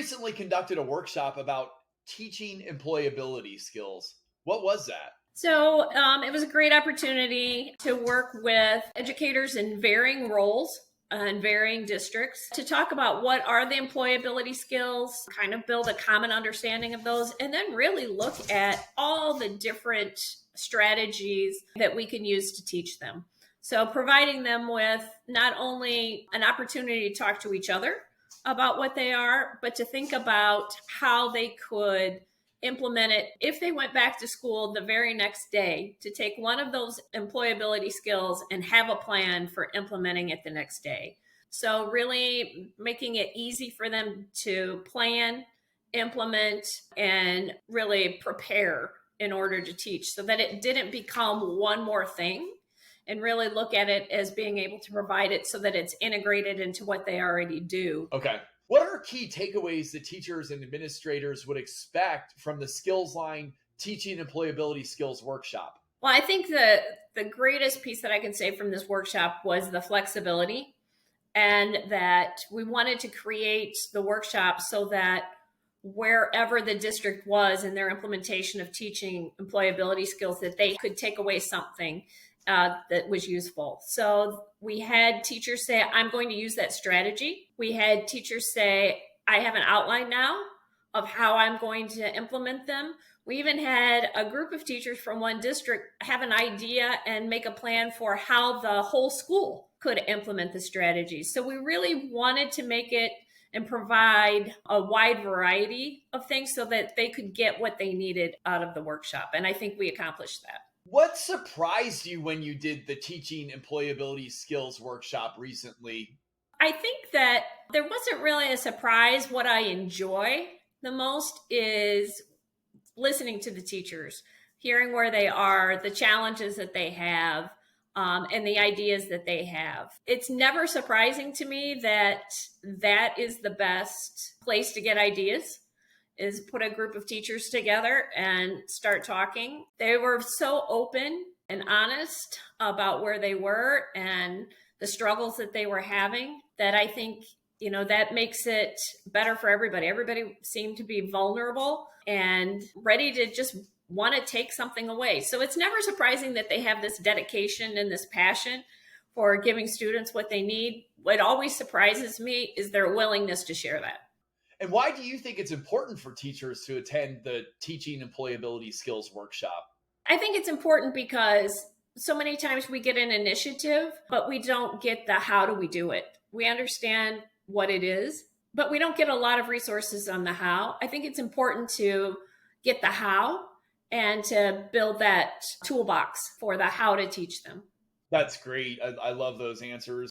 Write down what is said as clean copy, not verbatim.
recently conducted a workshop about teaching employability skills. What was that? So it was a great opportunity to work with educators in varying roles and varying districts to talk about what are the employability skills, kind of build a common understanding of those, and then really look at all the different strategies that we can use to teach them. So providing them with not only an opportunity to talk to each other about what they are, but to think about how they could implement it if they went back to school the very next day, to take one of those employability skills and have a plan for implementing it the next day. So really making it easy for them to plan, implement, and really prepare in order to teach, so that it didn't become one more thing, and really look at it as being able to provide it so that it's integrated into what they already do. Okay. What are key takeaways that teachers and administrators would expect from the Skillsline Teaching Employability Skills workshop? Well, I think the greatest piece that I can say from this workshop was the flexibility, and that we wanted to create the workshop so that wherever the district was in their implementation of teaching employability skills, that they could take away something that was useful. So we had teachers say, I'm going to use that strategy. We had teachers say, I have an outline now of how I'm going to implement them. We even had a group of teachers from one district have an idea and make a plan for how the whole school could implement the strategy. So we really wanted to make it and provide a wide variety of things so that they could get what they needed out of the workshop. And I think we accomplished that. What surprised you when you did the Teaching Employability Skills workshop recently? I think that there wasn't really a surprise. What I enjoy the most is listening to the teachers, hearing where they are, the challenges that they have, and the ideas that they have. It's never surprising to me that that is the best place to get ideas, is put a group of teachers together and start talking. They were so open and honest about where they were and the struggles that they were having, that I think, that makes it better for everybody. Everybody seemed to be vulnerable and ready to just want to take something away. So it's never surprising that they have this dedication and this passion for giving students what they need. What always surprises me is their willingness to share that. And why do you think it's important for teachers to attend the Teaching Employability Skills workshop? I think it's important because so many times we get an initiative, but we don't get the how do we do it. We understand what it is, but we don't get a lot of resources on the how. I think it's important to get the how and to build that toolbox for the how to teach them. That's great. I love those answers.